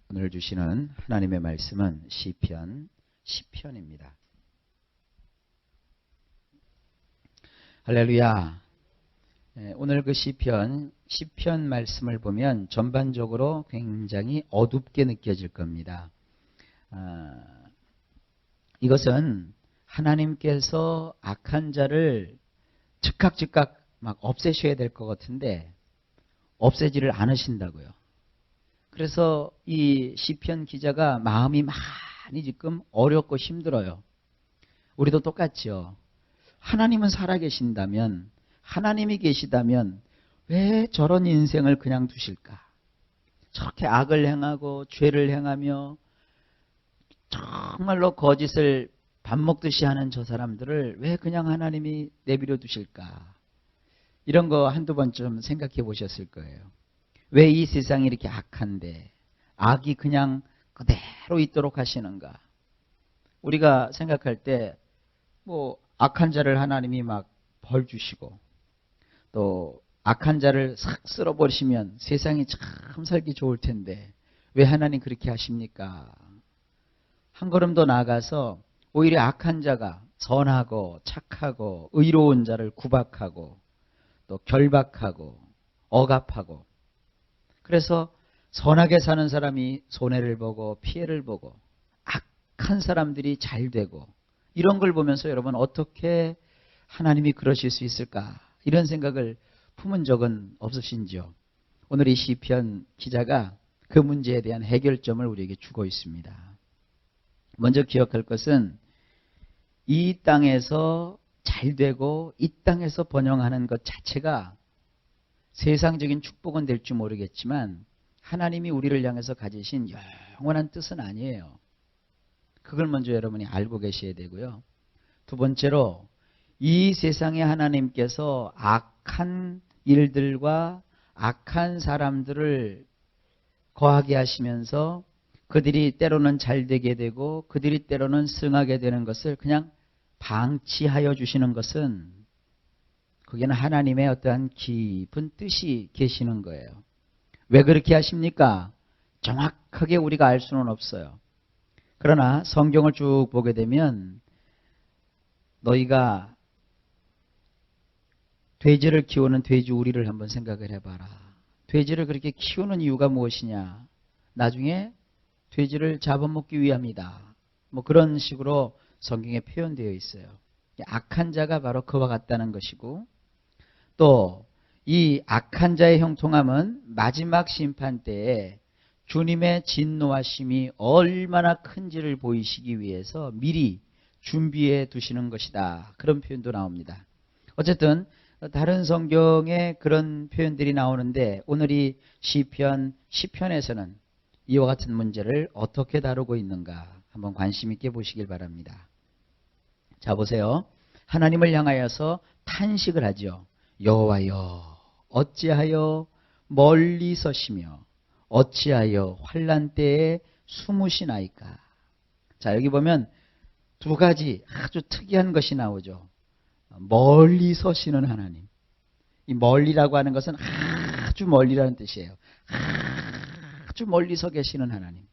오늘 주시는 하나님의 말씀은 시편 10편입니다. 할렐루야. 오늘 그 시편 10편 말씀을 보면 전반적으로 굉장히 어둡게 느껴질 겁니다. 이것은 하나님께서 악한 자를 즉각 막 없애셔야 될 것 같은데 없애지를 않으신다고요. 그래서 이 시편 기자가 마음이 많이 지금 어렵고 힘들어요. 우리도 똑같죠. 하나님은 살아계신다면, 하나님이 계시다면 왜 저런 인생을 그냥 두실까? 저렇게 악을 행하고 죄를 행하며 정말로 거짓을 밥 먹듯이 하는 저 사람들을 왜 그냥 하나님이 내버려 두실까? 이런 거 한두 번쯤 생각해 보셨을 거예요. 왜 이 세상이 이렇게 악한데 악이 그냥 그대로 있도록 하시는가? 우리가 생각할 때 뭐 악한 자를 하나님이 막 벌 주시고 또 악한 자를 싹 쓸어버리시면 세상이 참 살기 좋을 텐데 왜 하나님 그렇게 하십니까? 한 걸음 더 나아가서 오히려 악한 자가 선하고 착하고 의로운 자를 구박하고 또 결박하고 억압하고 그래서 선하게 사는 사람이 손해를 보고 피해를 보고 악한 사람들이 잘 되고 이런 걸 보면서 여러분 어떻게 하나님이 그러실 수 있을까? 이런 생각을 품은 적은 없으신지요? 오늘 이 시편 기자가 그 문제에 대한 해결점을 우리에게 주고 있습니다. 먼저 기억할 것은 이 땅에서 잘 되고 이 땅에서 번영하는 것 자체가 세상적인 축복은 될지 모르겠지만 하나님이 우리를 향해서 가지신 영원한 뜻은 아니에요. 그걸 먼저 여러분이 알고 계셔야 되고요. 두 번째로 이 세상에 하나님께서 악한 일들과 악한 사람들을 거하게 하시면서 그들이 때로는 잘 되게 되고 그들이 때로는 승하게 되는 것을 그냥 방치하여 주시는 것은 거기는 하나님의 어떠한 깊은 뜻이 계시는 거예요. 왜 그렇게 하십니까? 정확하게 우리가 알 수는 없어요. 그러나 성경을 쭉 보게 되면 너희가 돼지를 키우는 돼지우리를 한번 생각을 해봐라. 돼지를 그렇게 키우는 이유가 무엇이냐? 나중에 돼지를 잡아먹기 위함이다. 뭐 그런 식으로 성경에 표현되어 있어요. 악한 자가 바로 그와 같다는 것이고 또 이 악한 자의 형통함은 마지막 심판 때에 주님의 진노하심이 얼마나 큰지를 보이시기 위해서 미리 준비해 두시는 것이다. 그런 표현도 나옵니다. 어쨌든 다른 성경에 그런 표현들이 나오는데 오늘 이 시편 10편에서는 이와 같은 문제를 어떻게 다루고 있는가 한번 관심 있게 보시길 바랍니다. 자 보세요. 하나님을 향하여서 탄식을 하죠. 여호와여 어찌하여 멀리 서시며 어찌하여 환난 때에 숨으시나이까. 자 여기 보면 두 가지 아주 특이한 것이 나오죠. 멀리 서시는 하나님. 이 멀리라고 하는 것은 아주 멀리라는 뜻이에요. 아주 멀리 서 계시는 하나님.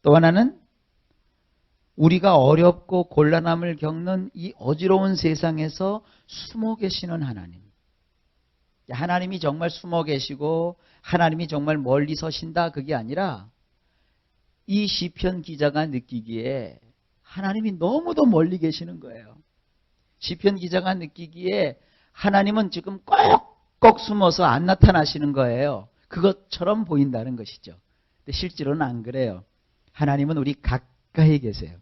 또 하나는 우리가 어렵고 곤란함을 겪는 이 어지러운 세상에서 숨어 계시는 하나님. 하나님이 정말 숨어 계시고 하나님이 정말 멀리 서신다 그게 아니라 이 시편 기자가 느끼기에 하나님이 너무도 멀리 계시는 거예요. 시편 기자가 느끼기에 하나님은 지금 꼭꼭 숨어서 안 나타나시는 거예요. 그것처럼 보인다는 것이죠. 근데 실제로는 안 그래요. 하나님은 우리 가까이 계세요.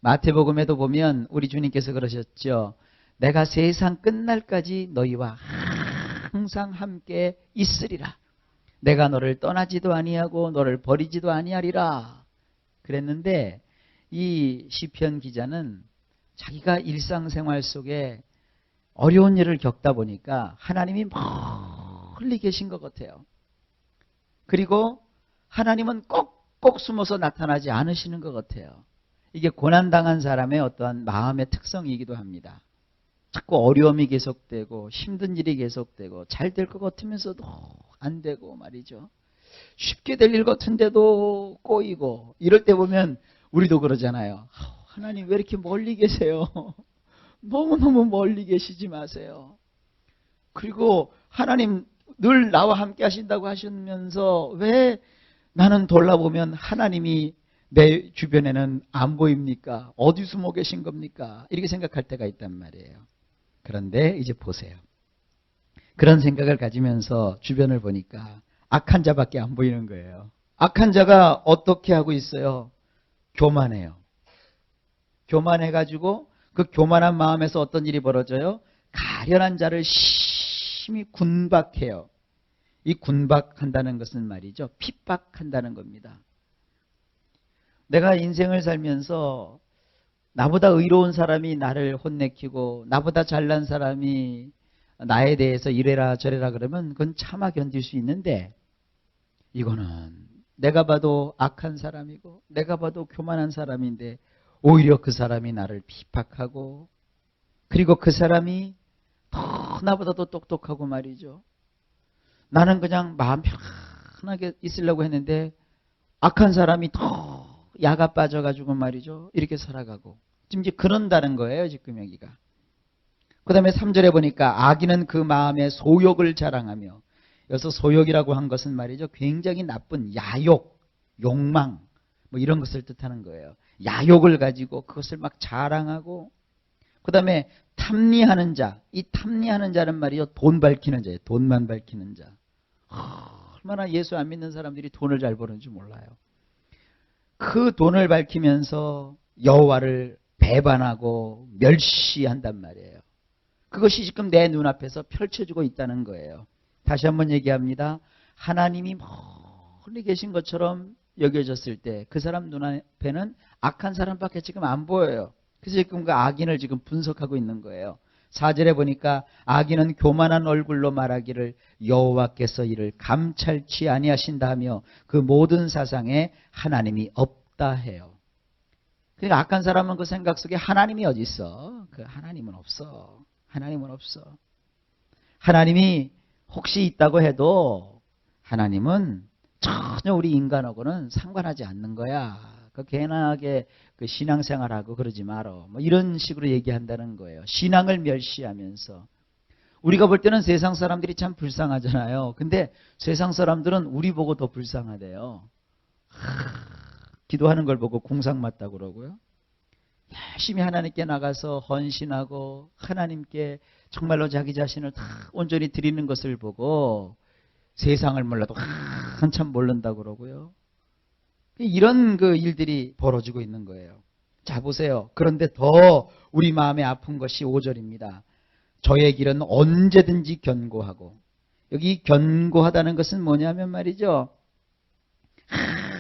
마태복음에도 보면 우리 주님께서 그러셨죠. 내가 세상 끝날까지 너희와 항상 함께 있으리라. 내가 너를 떠나지도 아니하고 너를 버리지도 아니하리라. 그랬는데 이 시편 기자는 자기가 일상생활 속에 어려운 일을 겪다 보니까 하나님이 멀리 계신 것 같아요. 그리고 하나님은 꼭꼭 숨어서 나타나지 않으시는 것 같아요. 이게 고난당한 사람의 어떠한 마음의 특성이기도 합니다. 자꾸 어려움이 계속되고 힘든 일이 계속되고 잘 될 것 같으면서도 안 되고 말이죠. 쉽게 될 일 같은데도 꼬이고 이럴 때 보면 우리도 그러잖아요. 하나님 왜 이렇게 멀리 계세요? 너무너무 멀리 계시지 마세요. 그리고 하나님 늘 나와 함께 하신다고 하시면서 왜 나는 돌아보면 하나님이 내 주변에는 안 보입니까? 어디 숨어 계신 겁니까? 이렇게 생각할 때가 있단 말이에요. 그런데 이제 보세요. 그런 생각을 가지면서 주변을 보니까 악한 자밖에 안 보이는 거예요. 악한 자가 어떻게 하고 있어요? 교만해요. 교만해가지고 그 교만한 마음에서 어떤 일이 벌어져요? 가련한 자를 심히 군박해요. 이 군박한다는 것은 말이죠. 핍박한다는 겁니다. 내가 인생을 살면서 나보다 의로운 사람이 나를 혼내키고 나보다 잘난 사람이 나에 대해서 이래라 저래라 그러면 그건 차마 견딜 수 있는데 이거는 내가 봐도 악한 사람이고 내가 봐도 교만한 사람인데 오히려 그 사람이 나를 핍박하고 그리고 그 사람이 더 나보다도 똑똑하고 말이죠. 나는 그냥 마음 편하게 있으려고 했는데 악한 사람이 더 야가 빠져가지고 말이죠. 이렇게 살아가고 지금 이제 그런다는 거예요. 지금 여기가. 그 다음에 3절에 보니까 악인은 그 마음에 소욕을 자랑하며 여기서 소욕이라고 한 것은 말이죠. 굉장히 나쁜 야욕, 욕망 뭐 이런 것을 뜻하는 거예요. 야욕을 가지고 그것을 막 자랑하고 그 다음에 탐리하는 자. 이 탐리하는 자는 말이죠. 돈 밝히는 자예요. 돈만 밝히는 자. 얼마나 예수 안 믿는 사람들이 돈을 잘 버는지 몰라요. 그 돈을 밝히면서 여호와를 배반하고 멸시한단 말이에요. 그것이 지금 내 눈앞에서 펼쳐지고 있다는 거예요. 다시 한번 얘기합니다. 하나님이 멀리 계신 것처럼 여겨졌을 때 그 사람 눈앞에는 악한 사람밖에 지금 안 보여요. 그래서 지금 그 악인을 지금 분석하고 있는 거예요. 4절에 보니까 악인은 교만한 얼굴로 말하기를 여호와께서 이를 감찰치 아니하신다 하며 그 모든 사상에 하나님이 없다 해요. 그러니까 악한 사람은 그 생각 속에 하나님이 어디 있어? 그 하나님은 없어. 하나님은 없어. 하나님이 혹시 있다고 해도 하나님은 전혀 우리 인간하고는 상관하지 않는 거야. 그 괜하게 그 신앙생활하고 그러지 말어. 뭐 이런 식으로 얘기한다는 거예요. 신앙을 멸시하면서. 우리가 볼 때는 세상 사람들이 참 불쌍하잖아요. 근데 세상 사람들은 우리 보고 더 불쌍하대요. 기도하는 걸 보고 궁상 맞다고 그러고요. 열심히 하나님께 나가서 헌신하고 하나님께 정말로 자기 자신을 다 온전히 드리는 것을 보고 세상을 몰라도 한참 모른다고 그러고요. 이런 그 일들이 벌어지고 있는 거예요. 자 보세요. 그런데 더 우리 마음에 아픈 것이 5절입니다. 저의 길은 언제든지 견고하고 여기 견고하다는 것은 뭐냐면 말이죠.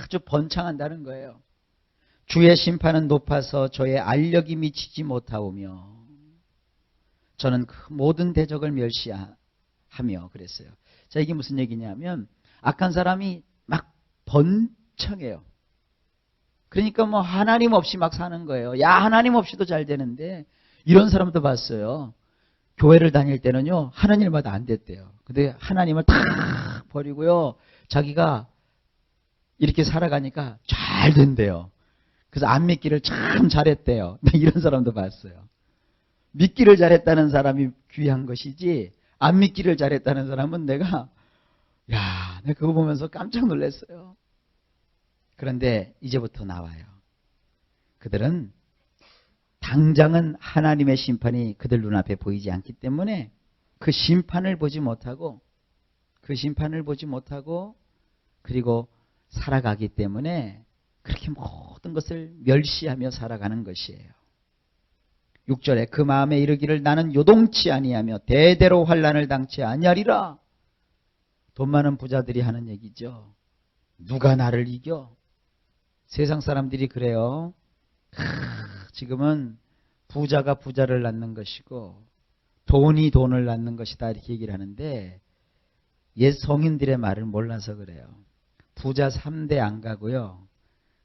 아주 번창한다는 거예요. 주의 심판은 높아서 저의 알력이 미치지 못하오며 저는 그 모든 대적을 멸시하며 그랬어요. 자 이게 무슨 얘기냐면 악한 사람이 막 번창해요. 그러니까 뭐 하나님 없이 막 사는 거예요. 야 하나님 없이도 잘 되는데 이런 사람도 봤어요. 교회를 다닐 때는요 하는 일마다 안 됐대요. 근데 하나님을 탁 버리고요 자기가 이렇게 살아가니까 잘 된대요. 그래서 안 믿기를 참 잘했대요. 이런 사람도 봤어요. 믿기를 잘했다는 사람이 귀한 것이지 안 믿기를 잘했다는 사람은 내가 그거 보면서 깜짝 놀랐어요. 그런데 이제부터 나와요. 그들은 당장은 하나님의 심판이 그들 눈앞에 보이지 않기 때문에 그 심판을 보지 못하고 그리고 살아가기 때문에 그렇게 모든 것을 멸시하며 살아가는 것이에요. 6절에 그 마음에 이르기를 나는 요동치 아니하며 대대로 환난을 당치 아니하리라. 돈 많은 부자들이 하는 얘기죠. 누가 나를 이겨? 세상 사람들이 그래요. 지금은 부자가 부자를 낳는 것이고 돈이 돈을 낳는 것이다 이렇게 얘기를 하는데 옛 성인들의 말을 몰라서 그래요. 부자 3대 안 가고요.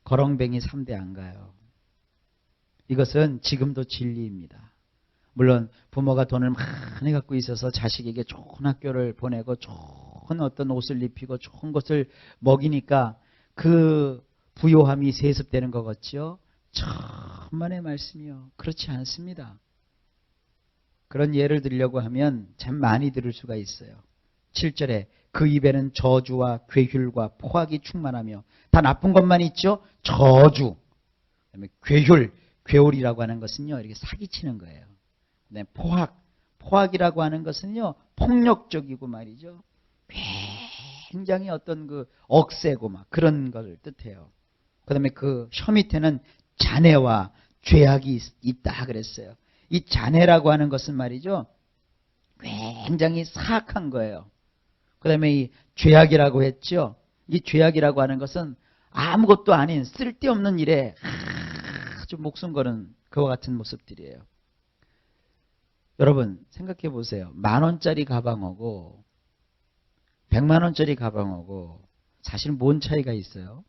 거렁뱅이 3대 안 가요. 이것은 지금도 진리입니다. 물론 부모가 돈을 많이 갖고 있어서 자식에게 좋은 학교를 보내고 좋은 좋은 어떤 옷을 입히고 좋은 것을 먹이니까 그 부요함이 세습되는 것 같지요? 천만의 말씀이요. 그렇지 않습니다. 그런 예를 들려고 하면 참 많이 들을 수가 있어요. 7절에 그 입에는 저주와 괴휼과 포악이 충만하며, 다 나쁜 것만 있죠? 저주, 그다음에 괴휼, 괴울이라고 하는 것은요 이렇게 사기치는 거예요. 그다음에 포악이라고 하는 것은요 폭력적이고 말이죠. 굉장히 어떤 그 억세고 막 그런 걸 뜻해요. 그다음에 그 혀 밑에는 잔해와 죄악이 있다 그랬어요. 이 잔해라고 하는 것은 말이죠 굉장히 사악한 거예요. 그다음에 이 죄악이라고 했죠. 이 죄악이라고 하는 것은 아무것도 아닌 쓸데없는 일에 아주 목숨 거는 그와 같은 모습들이에요. 여러분 생각해 보세요. 10,000원짜리 가방하고 100만 원짜리 가방하고 사실 뭔 차이가 있어요?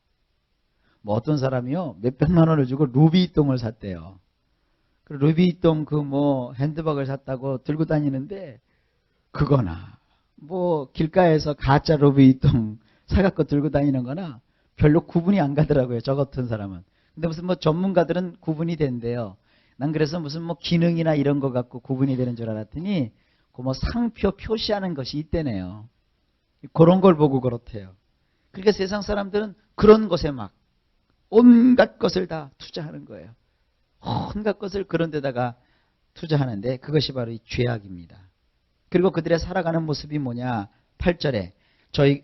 뭐 어떤 사람이요 몇백만 원을 주고 루비똥을 샀대요. 그 루비똥 그 뭐 핸드백을 샀다고 들고 다니는데, 그거나 뭐 길가에서 가짜 루비똥 사갖고 들고 다니는 거나 별로 구분이 안 가더라고요. 저 같은 사람은. 근데 무슨 뭐 전문가들은 구분이 된대요. 난 그래서 무슨 뭐 기능이나 이런 거 갖고 구분이 되는 줄 알았더니 그 뭐 상표 표시하는 것이 있대네요. 그런 걸 보고 그렇대요. 그러니까 세상 사람들은 그런 것에 막 온갖 것을 다 투자하는 거예요. 온갖 것을 그런 데다가 투자하는데 그것이 바로 이 죄악입니다. 그리고 그들의 살아가는 모습이 뭐냐? 8절에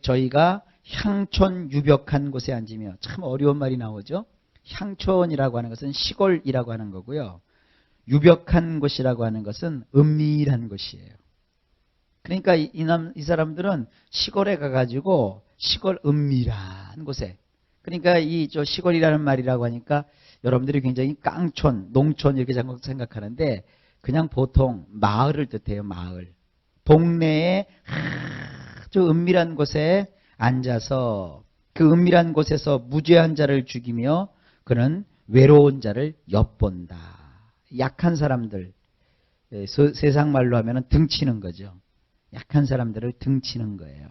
저희가 향촌 유벽한 곳에 앉으며, 참 어려운 말이 나오죠. 향촌이라고 하는 것은 시골이라고 하는 거고요. 유벽한 곳이라고 하는 것은 은밀한 곳이에요. 그러니까 이 사람들은 시골에 가가지고 시골 은밀한 곳에, 그러니까 이 저 시골이라는 말이라고 하니까 여러분들이 굉장히 깡촌, 농촌 이렇게 생각하는데 그냥 보통 마을을 뜻해요. 마을. 동네에 아주 은밀한 곳에 앉아서 그 은밀한 곳에서 무죄한 자를 죽이며 그는 외로운 자를 엿본다. 약한 사람들, 세상 말로 하면 등치는 거죠. 약한 사람들을 등치는 거예요.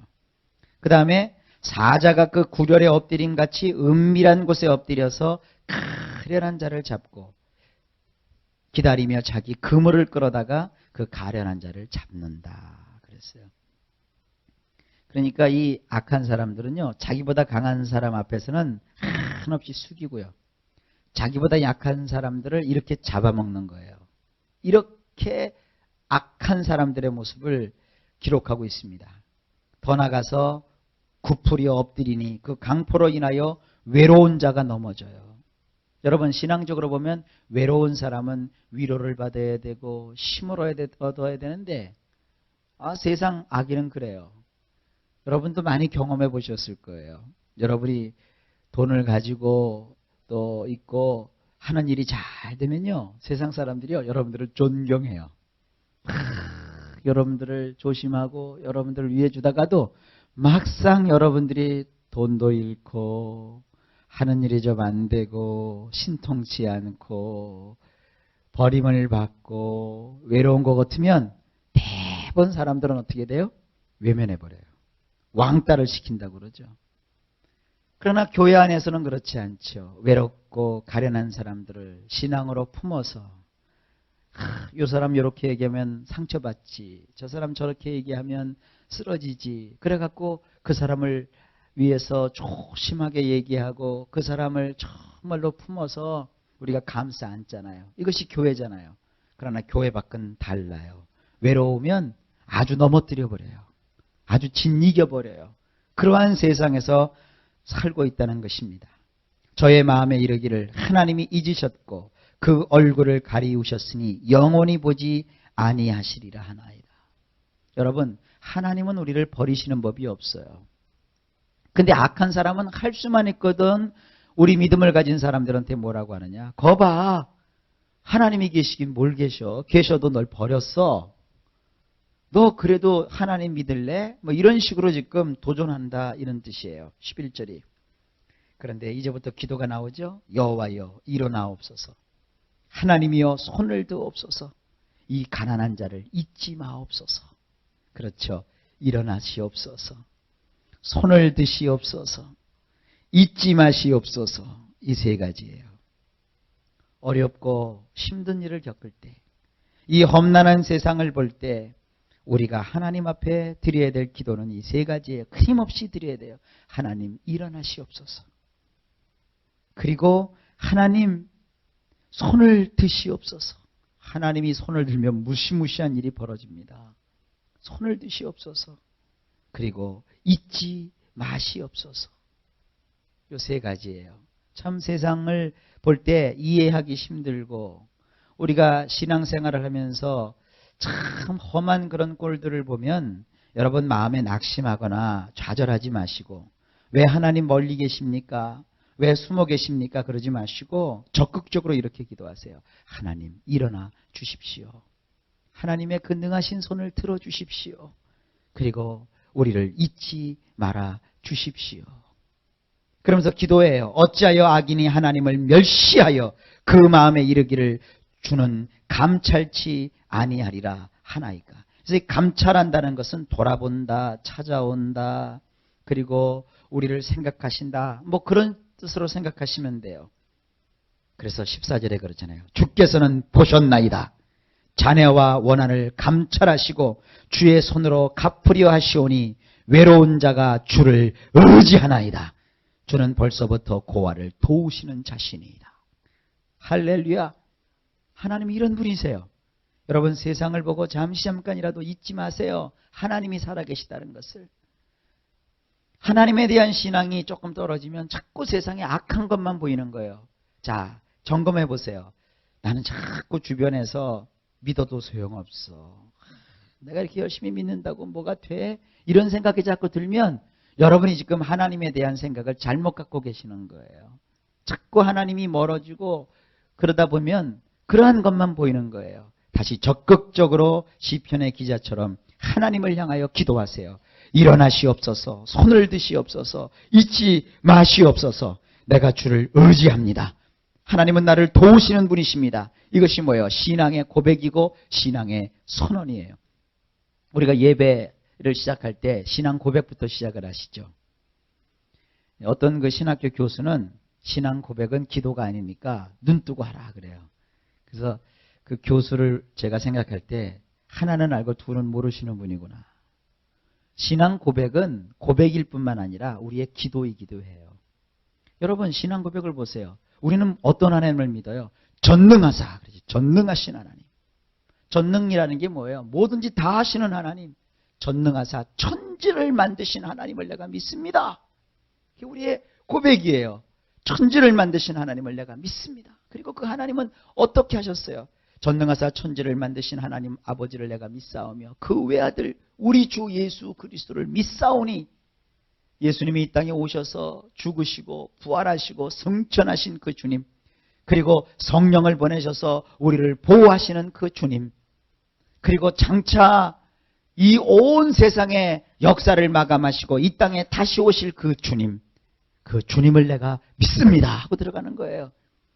그 다음에 사자가 그 구렬에 엎드림 같이 은밀한 곳에 엎드려서 가련한 자를 잡고 기다리며 자기 그물을 끌어다가 그 가련한 자를 잡는다 그랬어요. 그러니까 이 악한 사람들은요 자기보다 강한 사람 앞에서는 한없이 숙이고요, 자기보다 약한 사람들을 이렇게 잡아먹는 거예요. 이렇게 악한 사람들의 모습을 기록하고 있습니다. 더 나가서 구풀이 엎드리니 그 강포로 인하여 외로운 자가 넘어져요. 여러분 신앙적으로 보면 외로운 사람은 위로를 받아야 되고 힘을 얻어야 되는데 세상 악인은 그래요. 여러분도 많이 경험해 보셨을 거예요. 여러분이 돈을 가지고 또 있고 하는 일이 잘 되면요 세상 사람들이요 여러분들을 존경해요. 여러분들을 조심하고 여러분들을 위해 주다가도 막상 여러분들이 돈도 잃고 하는 일이 좀 안 되고 신통치 않고 버림을 받고 외로운 것 같으면 대부분 사람들은 어떻게 돼요? 외면해버려요. 왕따를 시킨다고 그러죠. 그러나 교회 안에서는 그렇지 않죠. 외롭고 가련한 사람들을 신앙으로 품어서 이 사람 이렇게 얘기하면 상처받지, 저 사람 저렇게 얘기하면 쓰러지지, 그래갖고 그 사람을 위해서 조심하게 얘기하고 그 사람을 정말로 품어서 우리가 감싸 안잖아요. 이것이 교회잖아요. 그러나 교회 밖은 달라요. 외로우면 아주 넘어뜨려 버려요. 아주 짓이겨 버려요. 그러한 세상에서 살고 있다는 것입니다. 저의 마음에 이르기를 하나님이 잊으셨고 그 얼굴을 가리우셨으니 영원히 보지 아니하시리라 하나이다. 여러분 하나님은 우리를 버리시는 법이 없어요. 근데 악한 사람은 할 수만 있거든. 우리 믿음을 가진 사람들한테 뭐라고 하느냐, 거봐 하나님이 계시긴 뭘 계셔도 널 버렸어. 너 그래도 하나님 믿을래? 뭐 이런 식으로 지금 도전한다 이런 뜻이에요. 11절이. 그런데 이제부터 기도가 나오죠. 여호와여 일어나옵소서. 하나님이여 손을 드옵소서. 이 가난한 자를 잊지 마옵소서. 그렇죠. 일어나시옵소서. 손을 드시옵소서, 잊지 마시옵소서. 이 세 가지예요. 어렵고 힘든 일을 겪을 때, 이 험난한 세상을 볼 때 우리가 하나님 앞에 드려야 될 기도는 이 세 가지예요. 끊임없이 드려야 돼요. 하나님 일어나시옵소서. 그리고 하나님 손을 드시옵소서. 하나님이 손을 들면 무시무시한 일이 벌어집니다. 손을 드시옵소서. 그리고 잊지 마시옵소서. 이 세 가지예요. 참 세상을 볼 때 이해하기 힘들고 우리가 신앙생활을 하면서 참 험한 그런 꼴들을 보면 여러분 마음에 낙심하거나 좌절하지 마시고 왜 하나님 멀리 계십니까? 왜 숨어 계십니까? 그러지 마시고 적극적으로 이렇게 기도하세요. 하나님 일어나 주십시오. 하나님의 그 능하신 손을 들어 주십시오. 그리고 우리를 잊지 말아 주십시오. 그러면서 기도해요. 어찌하여 악인이 하나님을 멸시하여 그 마음에 이르기를 주는 감찰치 아니하리라 하나이까. 그래서 이 감찰한다는 것은 돌아본다, 찾아온다, 그리고 우리를 생각하신다, 뭐 그런 뜻으로 생각하시면 돼요. 그래서 14절에 그렇잖아요. 주께서는 보셨나이다. 자네와 원한을 감찰하시고 주의 손으로 갚으려 하시오니 외로운 자가 주를 의지하나이다. 주는 벌써부터 고아를 도우시는 자신이다. 할렐루야. 하나님이 이런 분이세요. 여러분 세상을 보고 잠깐이라도 잊지 마세요. 하나님이 살아계시다는 것을. 하나님에 대한 신앙이 조금 떨어지면 자꾸 세상에 악한 것만 보이는 거예요. 자, 점검해 보세요. 나는 자꾸 주변에서 믿어도 소용없어. 내가 이렇게 열심히 믿는다고 뭐가 돼? 이런 생각이 자꾸 들면 여러분이 지금 하나님에 대한 생각을 잘못 갖고 계시는 거예요. 자꾸 하나님이 멀어지고 그러다 보면 그러한 것만 보이는 거예요. 다시 적극적으로 시편의 기자처럼 하나님을 향하여 기도하세요. 일어나시옵소서, 손을 드시옵소서, 잊지 마시옵소서. 내가 주를 의지합니다. 하나님은 나를 도우시는 분이십니다. 이것이 뭐예요? 신앙의 고백이고 신앙의 선언이에요. 우리가 예배를 시작할 때 신앙 고백부터 시작을 하시죠. 어떤 그 신학교 교수는 신앙 고백은 기도가 아니니까 눈 뜨고 하라 그래요. 그래서 그 교수를 제가 생각할 때 하나는 알고 둘은 모르시는 분이구나. 신앙 고백은 고백일 뿐만 아니라 우리의 기도이기도 해요. 여러분 신앙 고백을 보세요. 우리는 어떤 하나님을 믿어요? 전능하사. 전능하신 하나님. 전능이라는 게 뭐예요? 뭐든지 다 하시는 하나님. 전능하사 천지를 만드신 하나님을 내가 믿습니다. 그게 우리의 고백이에요. 천지를 만드신 하나님을 내가 믿습니다. 그리고 그 하나님은 어떻게 하셨어요? 전능하사 천지를 만드신 하나님 아버지를 내가 믿사오며 그 외아들 우리 주 예수 그리스도를 믿사오니. 예수님이 이 땅에 오셔서 죽으시고 부활하시고 승천하신 그 주님, 그리고 성령을 보내셔서 우리를 보호하시는 그 주님, 그리고 장차 이 온 세상의 역사를 마감하시고 이 땅에 다시 오실 그 주님, 그 주님을 내가 믿습니다 하고 들어가는 거예요.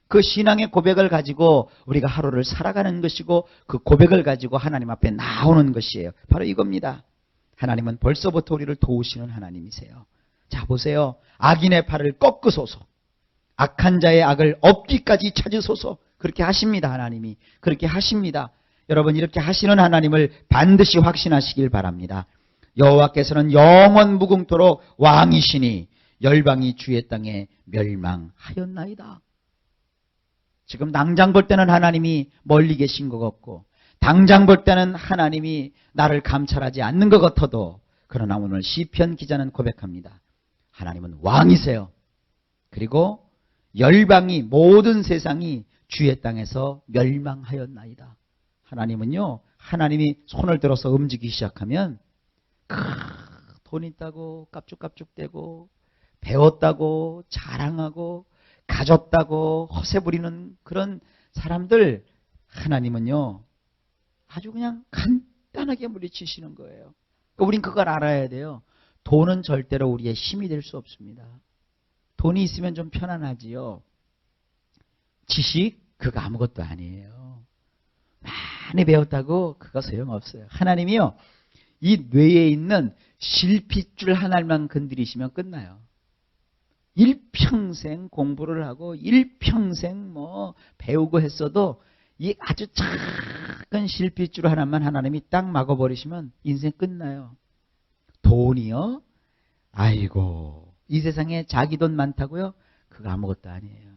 그 신앙의 고백을 가지고 우리가 하루를 살아가는 것이고 그 고백을 가지고 하나님 앞에 나오는 것이에요. 바로 이겁니다. 하나님은 벌써부터 우리를 도우시는 하나님이세요. 자 보세요. 악인의 팔을 꺾으소서. 악한 자의 악을 없기까지 찾으소서. 그렇게 하십니다. 하나님이. 그렇게 하십니다. 여러분 이렇게 하시는 하나님을 반드시 확신하시길 바랍니다. 여호와께서는 영원 무궁토록 왕이시니 열방이 주의 땅에 멸망하였나이다. 지금 당장 볼 때는 하나님이 멀리 계신 것 같고 당장 볼 때는 하나님이 나를 감찰하지 않는 것 같아도 그러나 오늘 시편 기자는 고백합니다. 하나님은 왕이세요. 그리고 열방이 모든 세상이 주의 땅에서 멸망하였나이다. 하나님은요. 하나님이 손을 들어서 움직이기 시작하면 돈 있다고 깝죽깝죽대고 배웠다고 자랑하고 가졌다고 허세 부리는 그런 사람들 하나님은요. 아주 그냥 간단하게 물리치시는 거예요. 그러니까 우린 그걸 알아야 돼요. 돈은 절대로 우리의 힘이 될 수 없습니다. 돈이 있으면 좀 편안하지요. 지식 그거 아무것도 아니에요. 많이 배웠다고 그거 소용없어요. 하나님이요. 이 뇌에 있는 실핏줄 하나만 건드리시면 끝나요. 일평생 공부를 하고 일평생 뭐 배우고 했어도 이 아주 작은 실핏줄 하나만 하나님이 딱 막아버리시면 인생 끝나요. 돈이요? 아이고, 이 세상에 자기 돈 많다고요? 그거 아무것도 아니에요.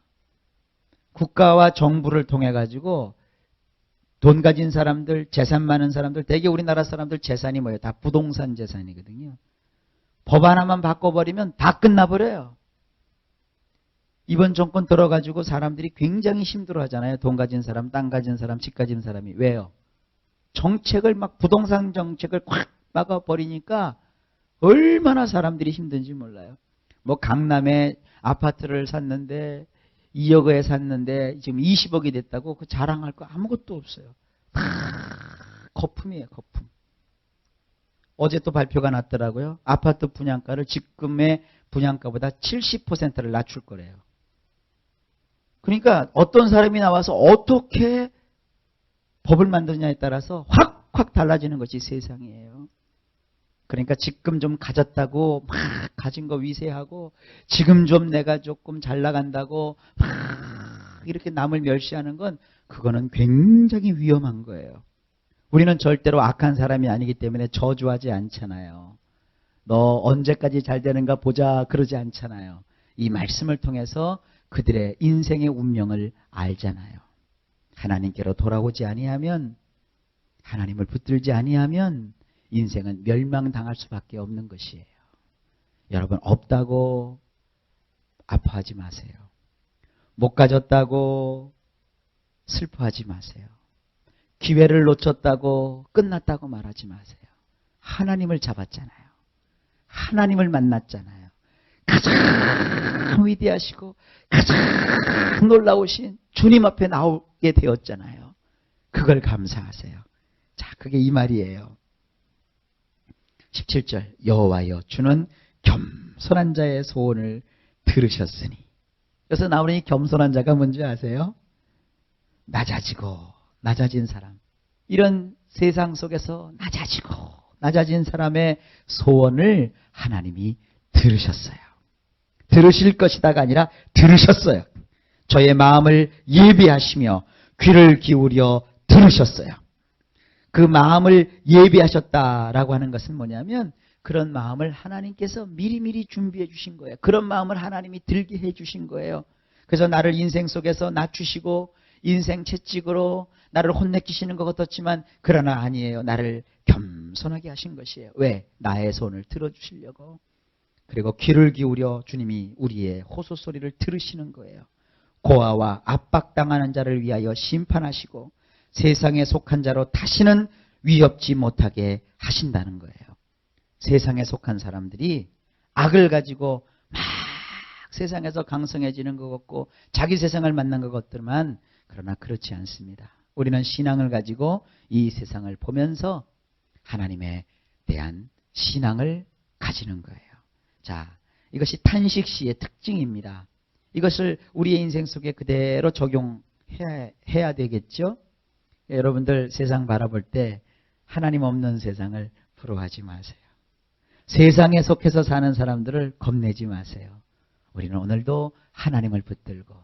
국가와 정부를 통해 가지고 돈 가진 사람들, 재산 많은 사람들, 대개 우리나라 사람들 재산이 뭐예요? 다 부동산 재산이거든요. 법 하나만 바꿔버리면 다 끝나버려요. 이번 정권 들어가지고 사람들이 굉장히 힘들어하잖아요. 돈 가진 사람, 땅 가진 사람, 집 가진 사람이. 왜요? 정책을 막 부동산 정책을 콱 막아버리니까 얼마나 사람들이 힘든지 몰라요. 뭐 강남에 아파트를 샀는데 2억에 샀는데 지금 20억이 됐다고 그 자랑할 거 아무것도 없어요. 다 거품이에요, 거품. 어제 또 발표가 났더라고요. 아파트 분양가를 지금의 분양가보다 70%를 낮출 거래요. 그러니까 어떤 사람이 나와서 어떻게 법을 만드느냐에 따라서 확 달라지는 것이 세상이에요. 그러니까 지금 좀 가졌다고 막 가진 거 위세하고 지금 좀 내가 조금 잘 나간다고 막 이렇게 남을 멸시하는 건 그거는 굉장히 위험한 거예요. 우리는 절대로 악한 사람이 아니기 때문에 저주하지 않잖아요. 너 언제까지 잘 되는가 보자 그러지 않잖아요. 이 말씀을 통해서 그들의 인생의 운명을 알잖아요. 하나님께로 돌아오지 아니하면, 하나님을 붙들지 아니하면 인생은 멸망당할 수밖에 없는 것이에요. 여러분, 없다고 아파하지 마세요. 못 가졌다고 슬퍼하지 마세요. 기회를 놓쳤다고 끝났다고 말하지 마세요. 하나님을 잡았잖아요. 하나님을 만났잖아요. 가장 위대하시고 가장 놀라우신 주님 앞에 나오게 되었잖아요. 그걸 감사하세요. 자, 그게 이 말이에요. 17절, 여호와여 주는 겸손한 자의 소원을 들으셨으니. 그래서 나오는 이 겸손한 자가 뭔지 아세요? 낮아진 사람. 이런 세상 속에서 낮아진 사람의 소원을 하나님이 들으셨어요. 들으실 것이다가 아니라 들으셨어요. 저의 마음을 예비하시며 귀를 기울여 들으셨어요. 그 마음을 예비하셨다라고 하는 것은 뭐냐면 그런 마음을 하나님께서 미리미리 준비해 주신 거예요. 그런 마음을 하나님이 들게 해 주신 거예요. 그래서 나를 인생 속에서 낮추시고 인생 채찍으로 나를 혼내키시는 것 같았지만 그러나 아니에요. 나를 겸손하게 하신 것이에요. 왜? 나의 손을 들어주시려고. 그리고 귀를 기울여 주님이 우리의 호소 소리를 들으시는 거예요. 고아와 압박당하는 자를 위하여 심판하시고 세상에 속한 자로 다시는 위협지 못하게 하신다는 거예요. 세상에 속한 사람들이 악을 가지고 막 세상에서 강성해지는 것 같고 자기 세상을 만난 것 같더만 그러나 그렇지 않습니다. 우리는 신앙을 가지고 이 세상을 보면서 하나님에 대한 신앙을 가지는 거예요. 자, 이것이 탄식시의 특징입니다. 이것을 우리의 인생 속에 그대로 적용해야 되겠죠? 여러분들 세상 바라볼 때 하나님 없는 세상을 부러워하지 마세요. 세상에 속해서 사는 사람들을 겁내지 마세요. 우리는 오늘도 하나님을 붙들고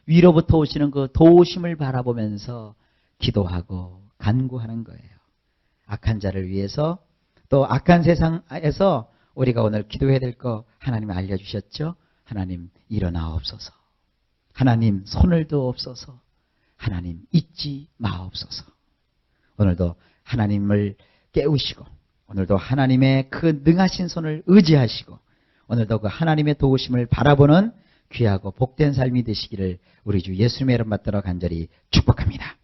위로부터 오시는 그 도우심을 바라보면서 기도하고 간구하는 거예요. 악한 자를 위해서 또 악한 세상에서 우리가 오늘 기도해야 될 거 하나님 알려주셨죠? 하나님 일어나옵소서. 하나님 손을 두옵소서. 하나님 잊지 마옵소서. 오늘도 하나님을 깨우시고 오늘도 하나님의 그 능하신 손을 의지하시고 오늘도 그 하나님의 도우심을 바라보는 귀하고 복된 삶이 되시기를 우리 주 예수님의 이름 받들어 간절히 축복합니다.